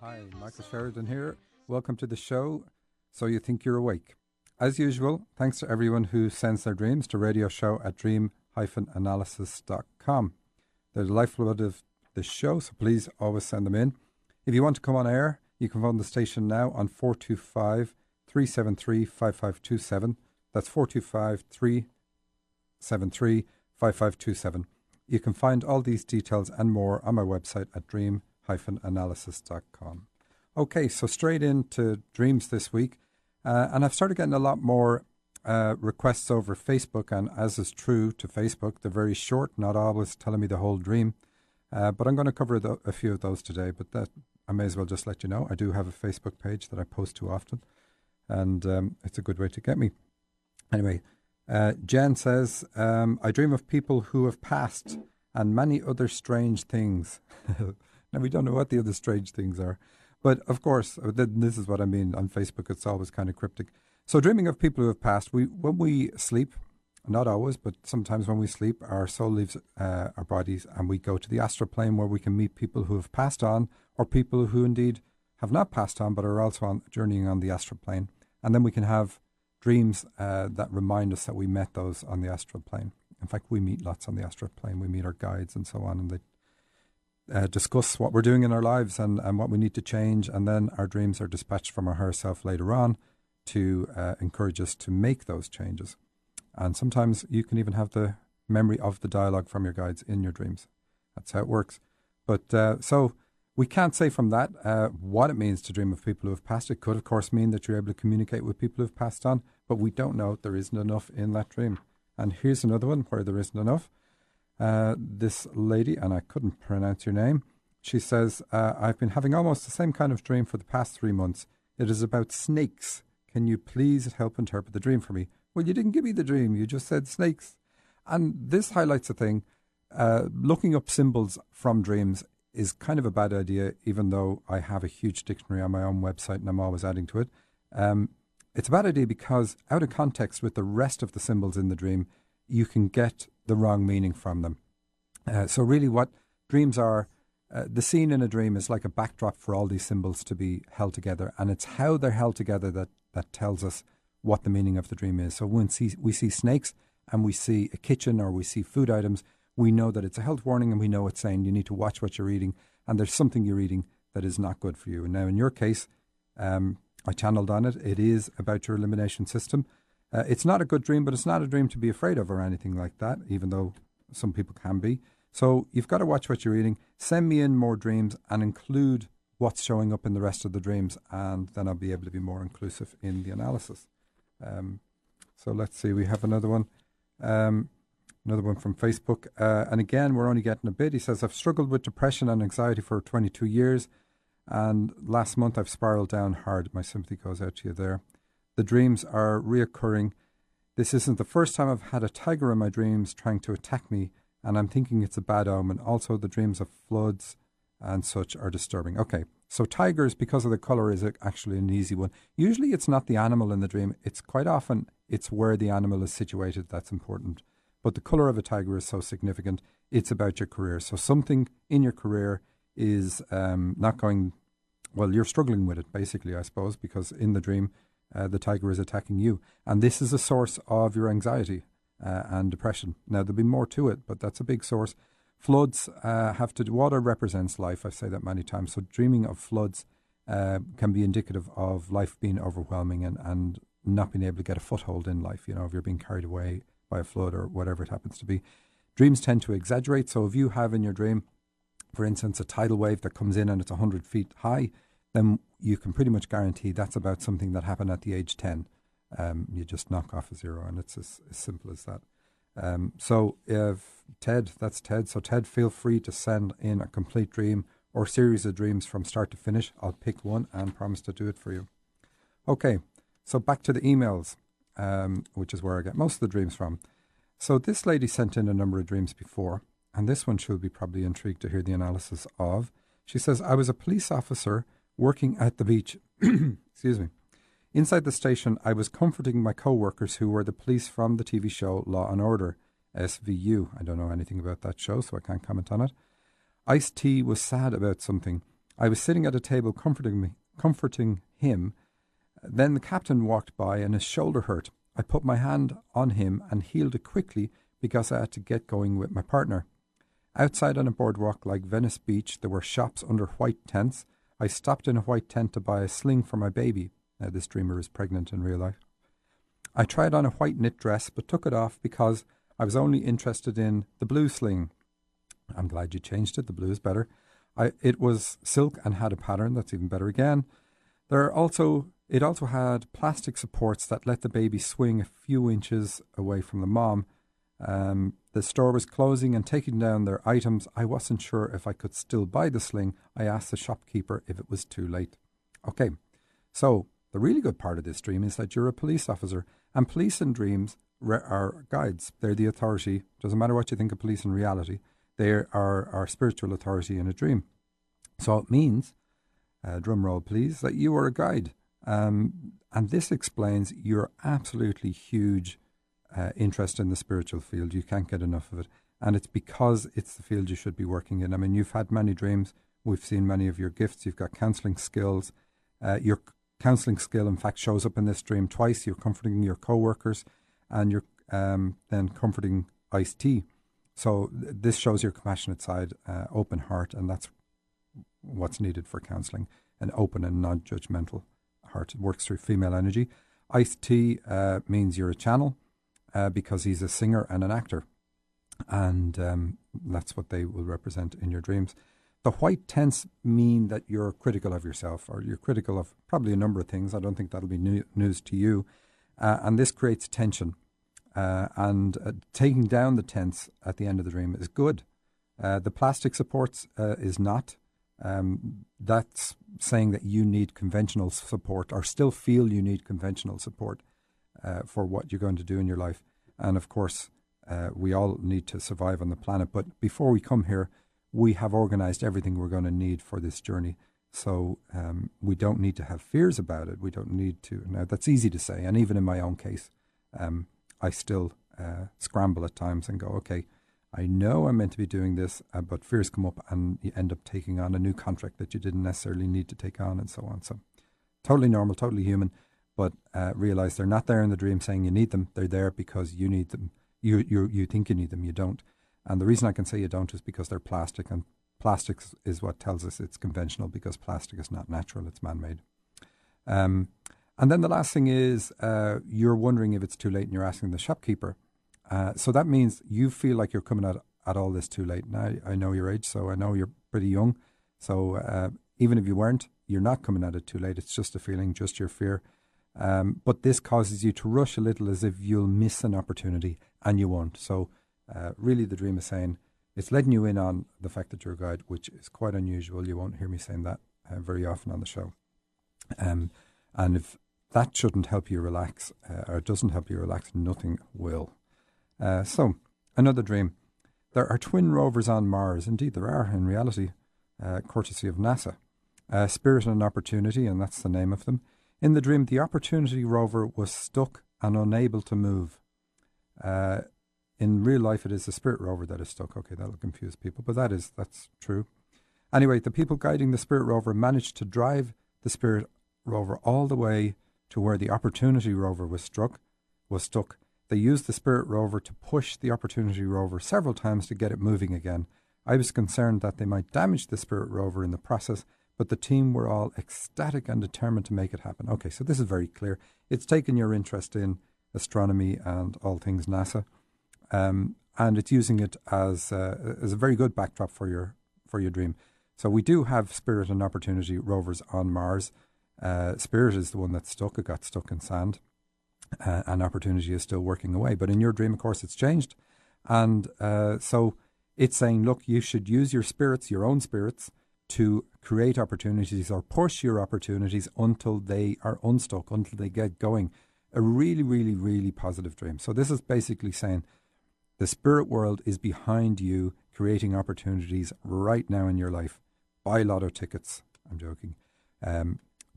Hi, Michael Sheridan here. Welcome to the show, So You Think You're Awake. As usual, thanks to everyone who sends their dreams to radioshow at dream-analysis.com. They're the lifeblood of this show, so please always send them in. If you want to come on air, you can phone the station now on 425 373 5527. That's 425 373 5527. You can find all these details and more on my website at dream-analysis.com. Okay, so straight into dreams this week. And I've started getting a lot more requests over Facebook, and as is true to Facebook, they're very short, not always telling me the whole dream. But I'm going to cover a few of those today, but that I may as well just let you know. I do have a Facebook page that I post to often, and it's a good way to get me. Anyway, Jen says, I dream of people who have passed and many other strange things. Now, we don't know what the other strange things are. But, of course, this is what I mean on Facebook. It's always kind of cryptic. So dreaming of people who have passed, when we sleep, not always, but sometimes when we sleep, our soul leaves our bodies and we go to the astral plane where we can meet people who have passed on or people who indeed have not passed on but are also journeying on the astral plane. And then we can have dreams that remind us that we met those on the astral plane. In fact, we meet lots on the astral plane. We meet our guides and so on, and they discuss what we're doing in our lives and what we need to change. And then our dreams are dispatched from our higher self later on to encourage us to make those changes. And sometimes you can even have the memory of the dialogue from your guides in your dreams. That's how it works. But so we can't say from that what it means to dream of people who have passed. It could, of course, mean that you're able to communicate with people who have passed on, but we don't know. There isn't enough in that dream. And here's another one where there isn't enough. This lady, and I couldn't pronounce your name, she says, I've been having almost the same kind of dream for the past 3 months. It is about snakes. Can you please help interpret the dream for me? Well, you didn't give me the dream. You just said snakes. And this highlights a thing. Looking up symbols from dreams is kind of a bad idea, even though I have a huge dictionary on my own website and I'm always adding to it. It's a bad idea because out of context with the rest of the symbols in the dream, you can get the wrong meaning from them. So really what dreams are, the scene in a dream is like a backdrop for all these symbols to be held together. And it's how they're held together that tells us what the meaning of the dream is. So when we see snakes and we see a kitchen or we see food items, we know that it's a health warning and we know it's saying you need to watch what you're eating and there's something you're eating that is not good for you. And now in your case, I channeled on it. It is about your elimination system. It's not a good dream, but it's not a dream to be afraid of or anything like that, even though some people can be. So you've got to watch what you're eating. Send me in more dreams and include what's showing up in the rest of the dreams, and then I'll be able to be more inclusive in the analysis. So let's see, we have another one. Another one from Facebook. And again, we're only getting a bit. He says, I've struggled with depression and anxiety for 22 years. And last month I've spiraled down hard. My sympathy goes out to you there. The dreams are reoccurring. This isn't the first time I've had a tiger in my dreams trying to attack me, and I'm thinking it's a bad omen. Also, the dreams of floods and such are disturbing. Okay, so tigers, because of the colour, is actually an easy one. Usually it's not the animal in the dream. It's quite often it's where the animal is situated that's important. But the colour of a tiger is so significant. It's about your career. So something in your career is not going, well, you're struggling with it, basically, I suppose, because in the dream, the tiger is attacking you. And this is a source of your anxiety and depression. Now, there'll be more to it, but that's a big source. Floods have to do, water represents life. I say that many times. So dreaming of floods can be indicative of life being overwhelming and not being able to get a foothold in life. You know, if you're being carried away by a flood or whatever it happens to be. Dreams tend to exaggerate. So if you have in your dream, for instance, a tidal wave that comes in and it's 100 feet high, then you can pretty much guarantee that's about something that happened at the age 10. You just knock off a zero, and it's as simple as that. So if Ted, that's Ted. So Ted, feel free to send in a complete dream or series of dreams from start to finish. I'll pick one and promise to do it for you. Okay, so back to the emails, which is where I get most of the dreams from. So this lady sent in a number of dreams before, and this one she'll be probably intrigued to hear the analysis of. She says, I was a police officer working at the beach. Excuse me. Inside the station, I was comforting my co-workers who were the police from the TV show Law and Order, SVU. I don't know anything about that show, so I can't comment on it. Ice-T was sad about something. I was sitting at a table comforting him. Then the captain walked by and his shoulder hurt. I put my hand on him and healed it quickly because I had to get going with my partner. Outside on a boardwalk like Venice Beach, there were shops under white tents. I stopped in a white tent to buy a sling for my baby. Now, this dreamer is pregnant in real life. I tried on a white knit dress, but took it off because I was only interested in the blue sling. I'm glad you changed it. The blue is better. It was silk and had a pattern. That's even better again. It also had plastic supports that let the baby swing a few inches away from the mom. The store was closing and taking down their items. I wasn't sure if I could still buy the sling. I asked the shopkeeper if it was too late. Okay, so the really good part of this dream is that you're a police officer, and police in dreams are guides. They're the authority. Doesn't matter what you think of police in reality. They are our spiritual authority in a dream. So it means, drum roll please, that you are a guide. And this explains your absolutely huge interest in the spiritual field. You can't get enough of it. And it's because it's the field you should be working in. I mean, you've had many dreams. We've seen many of your gifts. You've got counselling skills. Your counselling skill, in fact, shows up in this dream twice. You're comforting your co-workers and you're then comforting Ice-T. So this shows your compassionate side, open heart, and that's what's needed for counselling, an open and non-judgmental heart. It works through female energy. Ice-T means you're a channel because he's a singer and an actor. And that's what they will represent in your dreams. The white tents mean that you're critical of yourself, or you're critical of probably a number of things. I don't think that'll be news to you. And this creates tension. And taking down the tents at the end of the dream is good. The plastic supports is not. That's saying that you need conventional support, or still feel you need conventional support for what you're going to do in your life. And of course, we all need to survive on the planet. But before we come here, we have organized everything we're going to need for this journey. So we don't need to have fears about it. We don't need to. Now, that's easy to say. And even in my own case, I still scramble at times and go, okay, I know I'm meant to be doing this, but fears come up and you end up taking on a new contract that you didn't necessarily need to take on, and so on. So totally normal, totally human, but realize they're not there in the dream saying you need them. They're there because you need them. You think you need them, you don't. And the reason I can say you don't is because they're plastic, and plastic is what tells us it's conventional, because plastic is not natural, it's man-made. And then the last thing is you're wondering if it's too late and you're asking the shopkeeper. So that means you feel like you're coming at all this too late. Now, I know your age, so I know you're pretty young. So even if you weren't, you're not coming at it too late. It's just a feeling, just your fear. But this causes you to rush a little, as if you'll miss an opportunity, and you won't. So really the dream is saying, it's letting you in on the fact that you're a guide, which is quite unusual. You won't hear me saying that very often on the show. And if that shouldn't help you relax, or doesn't help you relax, nothing will. So, another dream. There are twin rovers on Mars. Indeed, there are, in reality, courtesy of NASA. Spirit and Opportunity, and that's the name of them. In the dream, the Opportunity rover was stuck and unable to move. In real life, it is the Spirit rover that is stuck. Okay, that'll confuse people, but that's true. Anyway, the people guiding the Spirit rover managed to drive the Spirit rover all the way to where the Opportunity rover was stuck. They used the Spirit rover to push the Opportunity rover several times to get it moving again. I was concerned that they might damage the Spirit rover in the process, but the team were all ecstatic and determined to make it happen. Okay, so this is very clear. It's taken your interest in astronomy and all things NASA, and it's using it as a very good backdrop for your dream. So we do have Spirit and Opportunity rovers on Mars. Spirit is the one that's stuck. It got stuck in sand. And Opportunity is still working away. But in your dream, of course, it's changed. And so it's saying, look, you should use your spirits, your own spirits, to create opportunities or push your opportunities until they are unstuck, until they get going. A really, really, really positive dream. So this is basically saying the spirit world is behind you, creating opportunities right now in your life. Buy lotto tickets. I'm joking.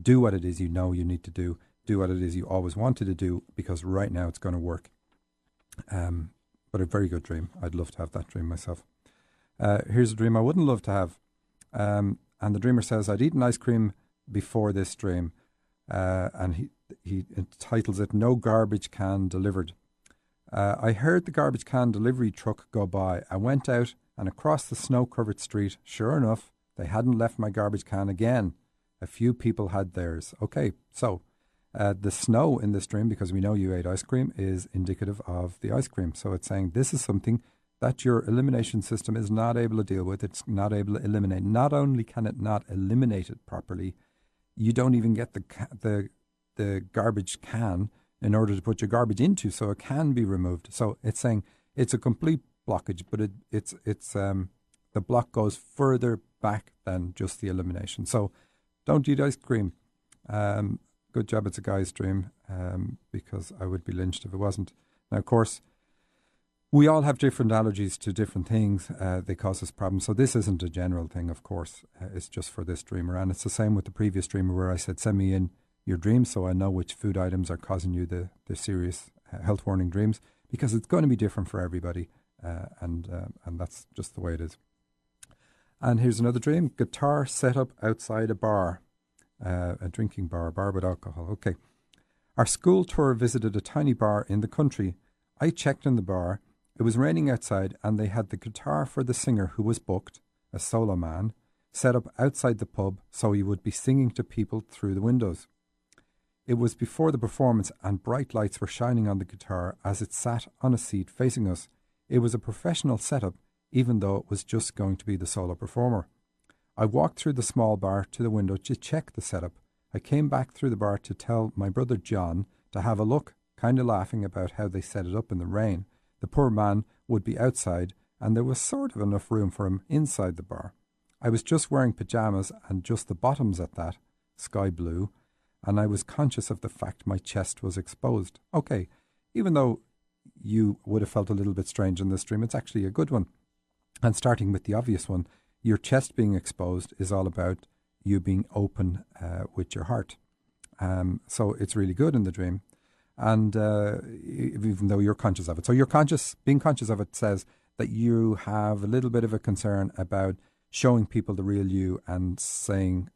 Do what it is you know you need to do. Do what it is you always wanted to do, because right now it's going to work. But a very good dream. I'd love to have that dream myself. Here's a dream I wouldn't love to have. And And the dreamer says, I'd eaten ice cream before this dream. And he entitles it, No Garbage Can Delivered. I heard the garbage can delivery truck go by. I went out and across the snow-covered street. Sure enough, they hadn't left my garbage can again. A few people had theirs. Okay, so the snow in this dream, because we know you ate ice cream, is indicative of the ice cream. So it's saying this is something that your elimination system is not able to deal with. It's not able to eliminate. Not only can it not eliminate it properly, you don't even get the garbage can in order to put your garbage into, so it can be removed. So it's saying it's a complete blockage, but it's the block goes further back than just the elimination. So don't eat ice cream. Good job it's a guy's dream, because I would be lynched if it wasn't. Now, of course, we all have different allergies to different things. They cause us problems. So this isn't a general thing, of course. It's just for this dreamer. And it's the same with the previous dreamer where I said, send me in your dreams so I know which food items are causing you the serious health warning dreams, because it's going to be different for everybody. And that's just the way it is. And here's another dream. Guitar set up outside a bar, a drinking bar, a bar with alcohol. Okay. Our school tour visited a tiny bar in the country. I checked in the bar. It was raining outside, and they had the guitar for the singer who was booked, a solo man, set up outside the pub so he would be singing to people through the windows. It was before the performance, and bright lights were shining on the guitar as it sat on a seat facing us. It was a professional setup, even though it was just going to be the solo performer. I walked through the small bar to the window to check the setup. I came back through the bar to tell my brother John to have a look, kind of laughing about how they set it up in the rain. The poor man would be outside, and there was sort of enough room for him inside the bar. I was just wearing pyjamas, and just the bottoms at that, sky blue, and I was conscious of the fact my chest was exposed. Okay, even though you would have felt a little bit strange in this dream, it's actually a good one. And starting with the obvious one, your chest being exposed is all about you being open with your heart. So it's really good in the dream. And even though you're conscious of it. So you're being conscious of it says that you have a little bit of a concern about showing people the real you and saying,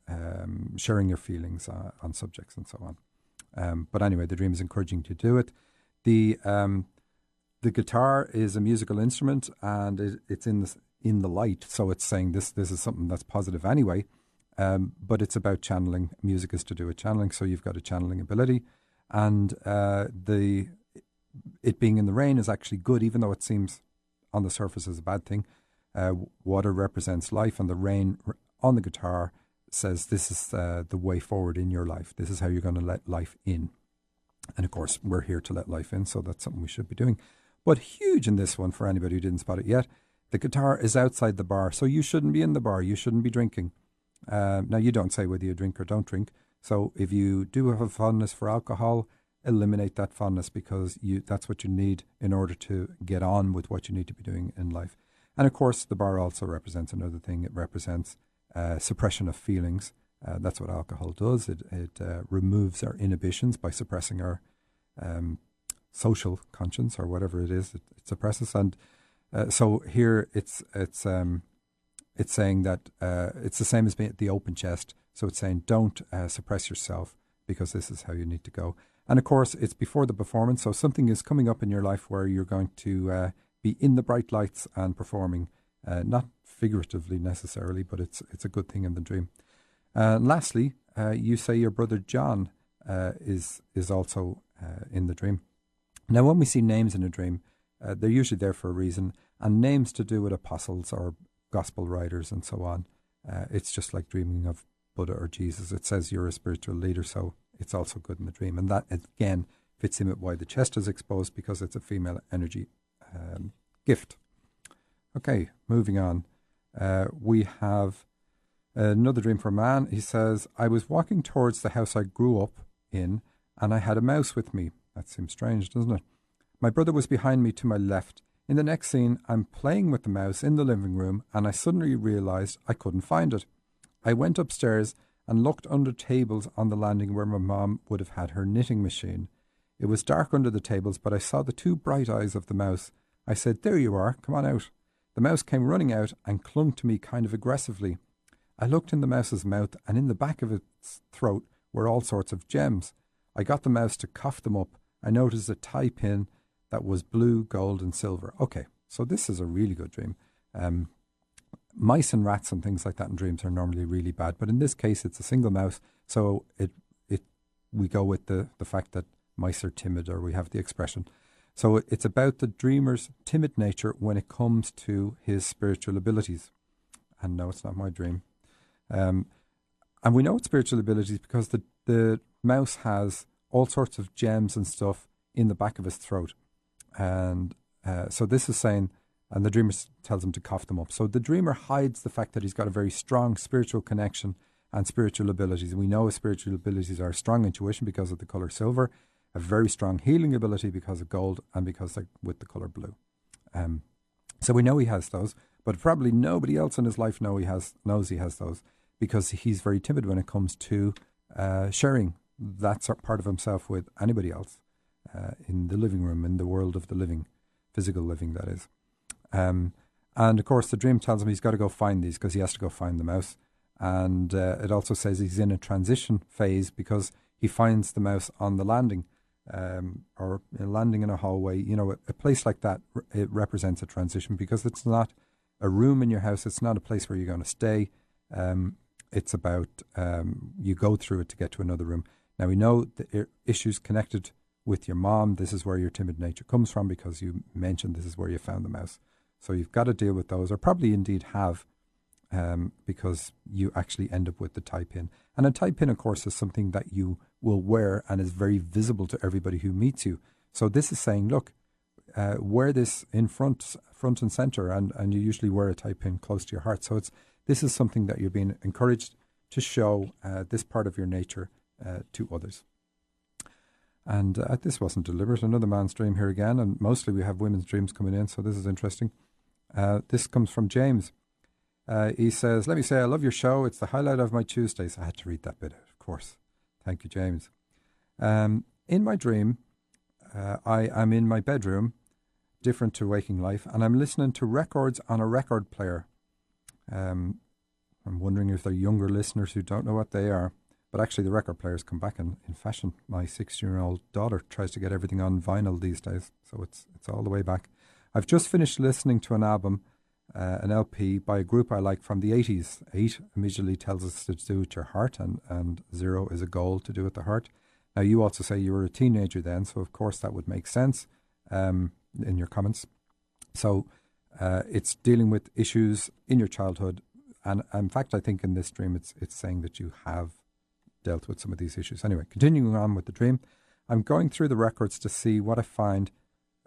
sharing your feelings on subjects and so on. But anyway, the dream is encouraging you to do it. The guitar is a musical instrument, and it's in the light. So it's saying this is something that's positive anyway. But it's about channeling. Music is to do with channeling, so you've got a channeling ability. And it being in the rain is actually good, even though it seems on the surface as a bad thing. Water represents life, and the rain on the guitar says this is the way forward in your life. This is how you're going to let life in. And of course, we're here to let life in, so that's something we should be doing. But huge in this one, for anybody who didn't spot it yet, the guitar is outside the bar, so you shouldn't be in the bar. You shouldn't be drinking. Now, you don't say whether you drink or don't drink. So if you do have a fondness for alcohol, eliminate that fondness, because that's what you need in order to get on with what you need to be doing in life. And of course, the bar also represents another thing. It represents suppression of feelings. That's what alcohol does. It removes our inhibitions by suppressing our social conscience, or whatever it is. It suppresses. And so here it's saying that it's the same as being the open chest. So it's saying don't suppress yourself, because this is how you need to go. And of course, it's before the performance. So something is coming up in your life where you're going to be in the bright lights and performing, not figuratively necessarily, but it's a good thing in the dream. Lastly, you say your brother John is also in the dream. Now, when we see names in a dream, they're usually there for a reason, and names to do with apostles or gospel writers and so on. It's just like dreaming of Buddha or Jesus. It says you're a spiritual leader, so it's also good in the dream. And that, again, fits in with why the chest is exposed, because it's a female energy gift. Okay, moving on. We have another dream for a man. He says, I was walking towards the house I grew up in, and I had a mouse with me. That seems strange, doesn't it? My brother was behind me to my left. In the next scene, I'm playing with the mouse in the living room, and I suddenly realised I couldn't find it. I went upstairs and looked under tables on the landing where my mom would have had her knitting machine. It was dark under the tables, but I saw the two bright eyes of the mouse. I said, there you are, come on out. The mouse came running out and clung to me kind of aggressively. I looked in the mouse's mouth, and in the back of its throat were all sorts of gems. I got the mouse to cough them up. I noticed a tie pin that was blue, gold, and silver. Okay, so this is a really good dream. Mice and rats and things like that in dreams are normally really bad, but in this case, it's a single mouse, so we go with the fact that mice are timid, or we have the expression. So it's about the dreamer's timid nature when it comes to his spiritual abilities. And no, it's not my dream. And we know it's spiritual abilities because the mouse has all sorts of gems and stuff in the back of his throat. And so this is saying, and the dreamer tells him to cough them up. So the dreamer hides the fact that he's got a very strong spiritual connection and spiritual abilities. We know his spiritual abilities are strong intuition because of the color silver, a very strong healing ability because of gold, and because they're with the color blue. So we know he has those, but probably nobody else in his life knows he has those, because he's very timid when it comes to sharing that part of himself with anybody else in the living room, in the world of the living, physical living, that is. And of course, the dream tells him he's got to go find these because he has to go find the mouse. And it also says he's in a transition phase because he finds the mouse on the landing, or landing in a hallway. You know, a place like that, it represents a transition because it's not a room in your house. It's not a place where you're going to stay. It's about you go through it to get to another room. Now, we know the issues connected with your mom. This is where your timid nature comes from because you mentioned this is where you found the mouse. So you've got to deal with those, or probably indeed have, because you actually end up with the tie pin. And a tie pin, of course, is something that you will wear and is very visible to everybody who meets you. So this is saying, look, wear this in front and center, and you usually wear a tie pin close to your heart. So this is something that you're being encouraged to show this part of your nature to others. And this wasn't deliberate. Another man's dream here again, and mostly we have women's dreams coming in, so this is interesting. This comes from James. He says, let me say I love your show. It's the highlight of my Tuesdays. I had to read that bit out, of course. Thank you, James. In my dream, I am in my bedroom, different to waking life, and I'm listening to records on a record player. I'm wondering if there are younger listeners who don't know what they are. But actually, the record players come back in fashion. My 16-year-old daughter tries to get everything on vinyl these days, so it's all the way back. I've just finished listening to an album, an LP, by a group I like from the 80s. 8 immediately tells us to do with your heart, and 0 is a goal to do with the heart. Now, you also say you were a teenager then, so of course that would make sense in your comments. So it's dealing with issues in your childhood, and in fact, I think in this dream it's saying that you have dealt with some of these issues. Anyway, continuing on with the dream, I'm going through the records to see what I find,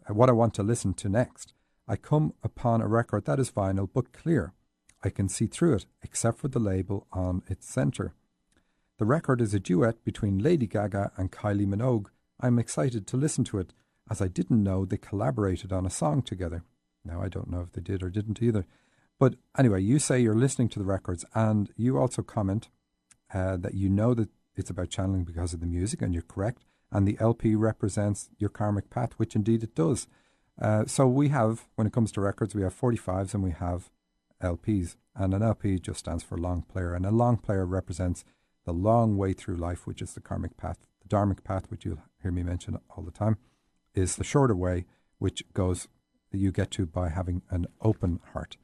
what I want to listen to next. I come upon a record that is vinyl but clear. I can see through it, except for the label on its center. The record is a duet between Lady Gaga and Kylie Minogue. I'm excited to listen to it, as I didn't know they collaborated on a song together. Now, I don't know if they did or didn't either. But anyway, you say you're listening to the records, and you also comment that you know that it's about channeling because of the music, and you're correct, and the LP represents your karmic path, which indeed it does. So we have, when it comes to records, we have 45s and we have LPs, and an LP just stands for long player, and a long player represents the long way through life, which is the karmic path. The dharmic path, which you'll hear me mention all the time, is the shorter way, which you get to by having an open heart.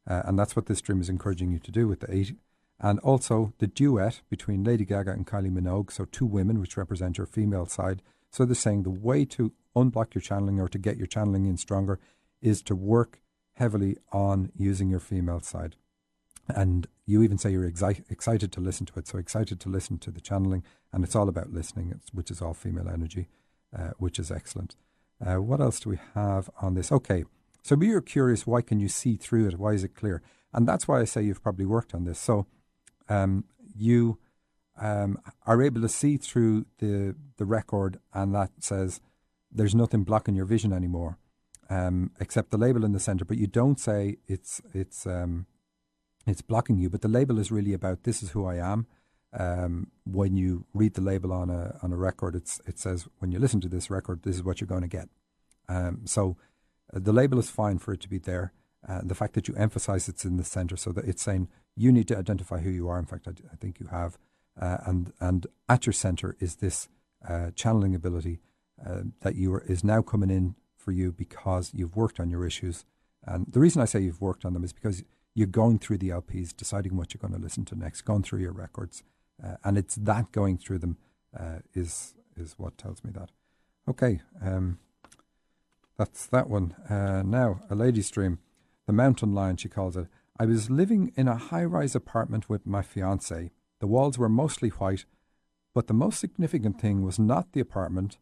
And that's what this dream is encouraging you to do with the 8. And also the duet between Lady Gaga and Kylie Minogue, so 2 women, which represent your female side. So they're saying the way to unblock your channeling, or to get your channeling in stronger, is to work heavily on using your female side. And you even say you're excited to listen to it, so excited to listen to the channeling, and it's all about listening, which is all female energy, which is excellent. What else do we have on this? Okay, so you're curious, why can you see through it? Why is it clear? And that's why I say you've probably worked on this. So you are able to see through the record, and that says there's nothing blocking your vision anymore, except the label in the center. But you don't say it's blocking you. But the label is really about, this is who I am. When you read the label on a record, it says, when you listen to this record, this is what you're going to get. So the label is fine for it to be there. The fact that you emphasize it's in the center, so that it's saying you need to identify who you are. In fact, I think you have. And at your center is this channeling ability that is now coming in for you because you've worked on your issues. And the reason I say you've worked on them is because you're going through the LPs, deciding what you're going to listen to next, going through your records. And it's that going through them is what tells me that. Okay, that's that one. Now, a lady's dream, the mountain lion, she calls it. I was living in a high-rise apartment with my fiancé. The walls were mostly white, but the most significant thing was not the apartment,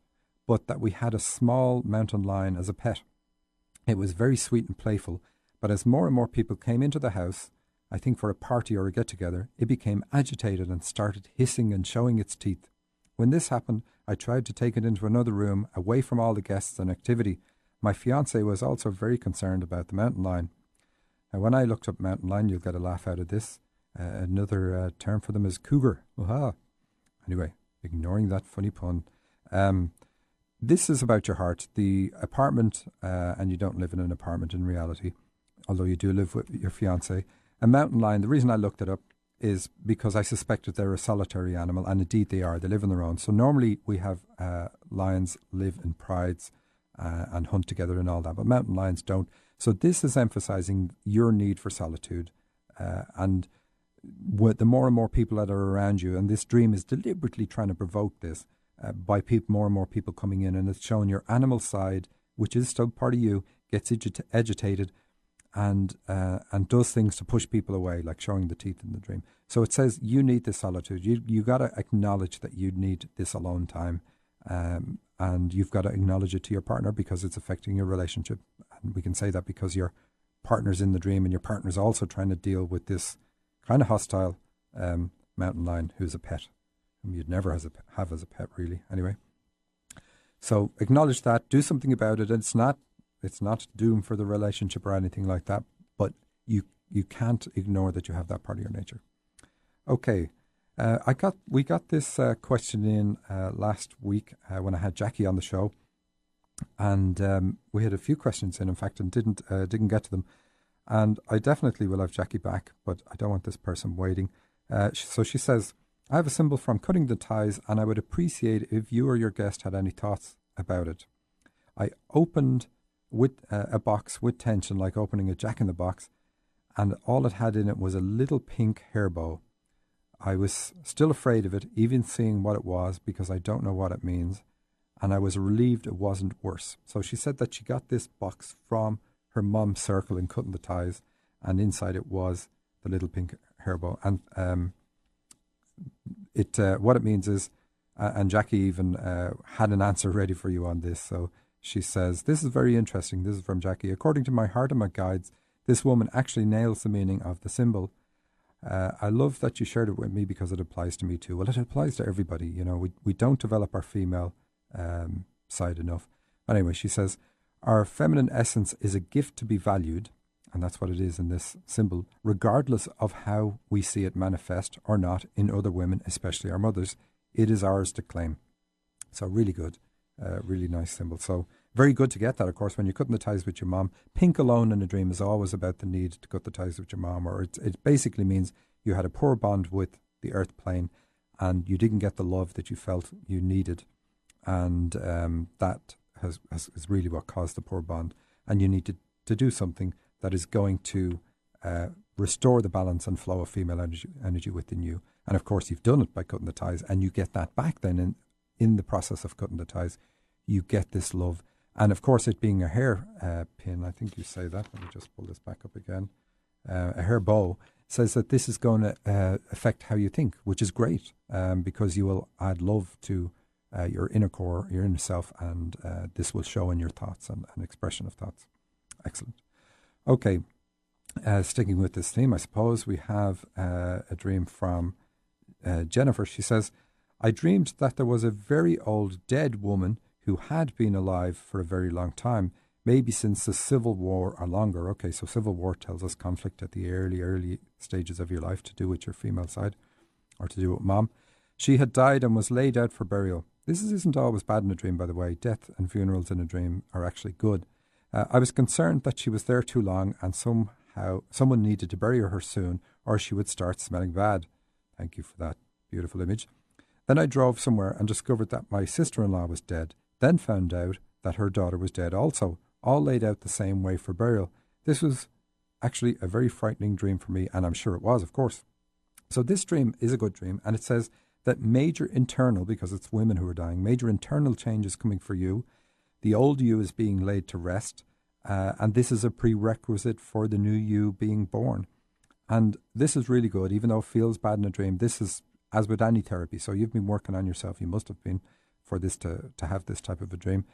but that we had a small mountain lion as a pet. It was very sweet and playful, but as more and more people came into the house, I think for a party or a get-together, it became agitated and started hissing and showing its teeth. When this happened, I tried to take it into another room, away from all the guests and activity. My fiancé was also very concerned about the mountain lion. Now, when I looked up mountain lion, you'll get a laugh out of this. Another term for them is cougar. Aha. Anyway, ignoring that funny pun. This is about your heart. The apartment, and you don't live in an apartment in reality, although you do live with your fiancé. A mountain lion, the reason I looked it up is because I suspected they're a solitary animal, and indeed they are. They live on their own. So normally we have lions live in prides and hunt together and all that, but mountain lions don't. So this is emphasizing your need for solitude, and with the more and more people that are around you, and this dream is deliberately trying to provoke this by more and more people coming in, and it's showing your animal side, which is still part of you, gets agitated and does things to push people away, like showing the teeth in the dream. So it says you need this solitude. You got to acknowledge that you need this alone time, and you've got to acknowledge it to your partner because it's affecting your relationship. And we can say that because your partner's in the dream, and your partner's also trying to deal with this kind of hostile mountain lion who's a pet, whom you'd never have as a pet, really. Anyway, so acknowledge that, do something about it. It's not doom for the relationship or anything like that, but you can't ignore that you have that part of your nature. Okay, we got this question in last week when I had Jackie on the show, and we had a few questions in fact, and didn't get to them. And I definitely will have Jackie back, but I don't want this person waiting. So she says, I have a symbol from cutting the ties, and I would appreciate if you or your guest had any thoughts about it. I opened with a box with tension, like opening a Jack-in-the-Box, and all it had in it was a little pink hair bow. I was still afraid of it, even seeing what it was, because I don't know what it means, and I was relieved it wasn't worse. So she said that she got this box from her mom's circle in cutting the ties, and inside it was the little pink hair bow. And what it means is, and Jackie even had an answer ready for you on this. So she says, this is very interesting. This is from Jackie. According to my heart and my guides, this woman actually nails the meaning of the symbol. I love that you shared it with me because it applies to me too. Well, it applies to everybody. You know, we don't develop our female side enough. Anyway, she says, our feminine essence is a gift to be valued, and that's what it is in this symbol, regardless of how we see it manifest or not in other women, especially our mothers. It is ours to claim. So really good, really nice symbol. So very good to get that, of course, when you're cutting the ties with your mom. Pink alone in a dream is always about the need to cut the ties with your mom, or it basically means you had a poor bond with the earth plane and you didn't get the love that you felt you needed. And that is really what caused the poor bond. And you need to do something that is going to restore the balance and flow of female energy within you. And of course, you've done it by cutting the ties, and you get that back then in the process of cutting the ties. You get this love. And of course, it being a hair pin, I think you say that. Let me just pull this back up again. A hair bow says that this is going to affect how you think, which is great because you will add love to your inner core, your inner self, and this will show in your thoughts and expression of thoughts. Excellent. Okay, sticking with this theme, I suppose we have a dream from Jennifer. She says, I dreamed that there was a very old dead woman who had been alive for a very long time, maybe since the Civil War or longer. Okay, so Civil War tells us conflict at the early stages of your life to do with your female side or to do with mom. She had died and was laid out for burial. This isn't always bad in a dream, by the way. Death and funerals in a dream are actually good. I was concerned that she was there too long and somehow someone needed to bury her soon or she would start smelling bad. Thank you for that beautiful image. Then I drove somewhere and discovered that my sister-in-law was dead, then found out that her daughter was dead also, all laid out the same way for burial. This was actually a very frightening dream for me, and I'm sure it was, of course. So this dream is a good dream, and it says that major internal, because it's women who are dying, major internal change is coming for you. The old you is being laid to rest, and this is a prerequisite for the new you being born. And this is really good, even though it feels bad in a dream. This is, as with any therapy, so you've been working on yourself, you must have been, for this to have this type of a dream.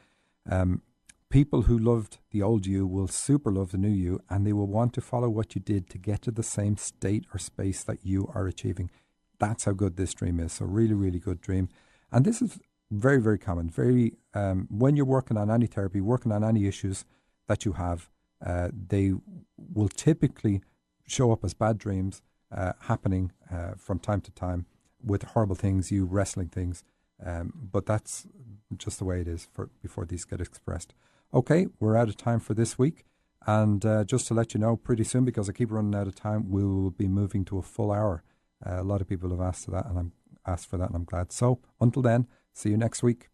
People who loved the old you will super love the new you, and they will want to follow what you did to get to the same state or space that you are achieving. That's how good this dream is. So really, really good dream. And this is very, very common. Very when you're working on any therapy, working on any issues that you have, they will typically show up as bad dreams happening from time to time with horrible things, you wrestling things. But that's just the way it is before these get expressed. Okay, we're out of time for this week. And just to let you know, pretty soon, because I keep running out of time, we will be moving to a full hour. A lot of people have asked for that, and I'm glad. So until then, see you next week.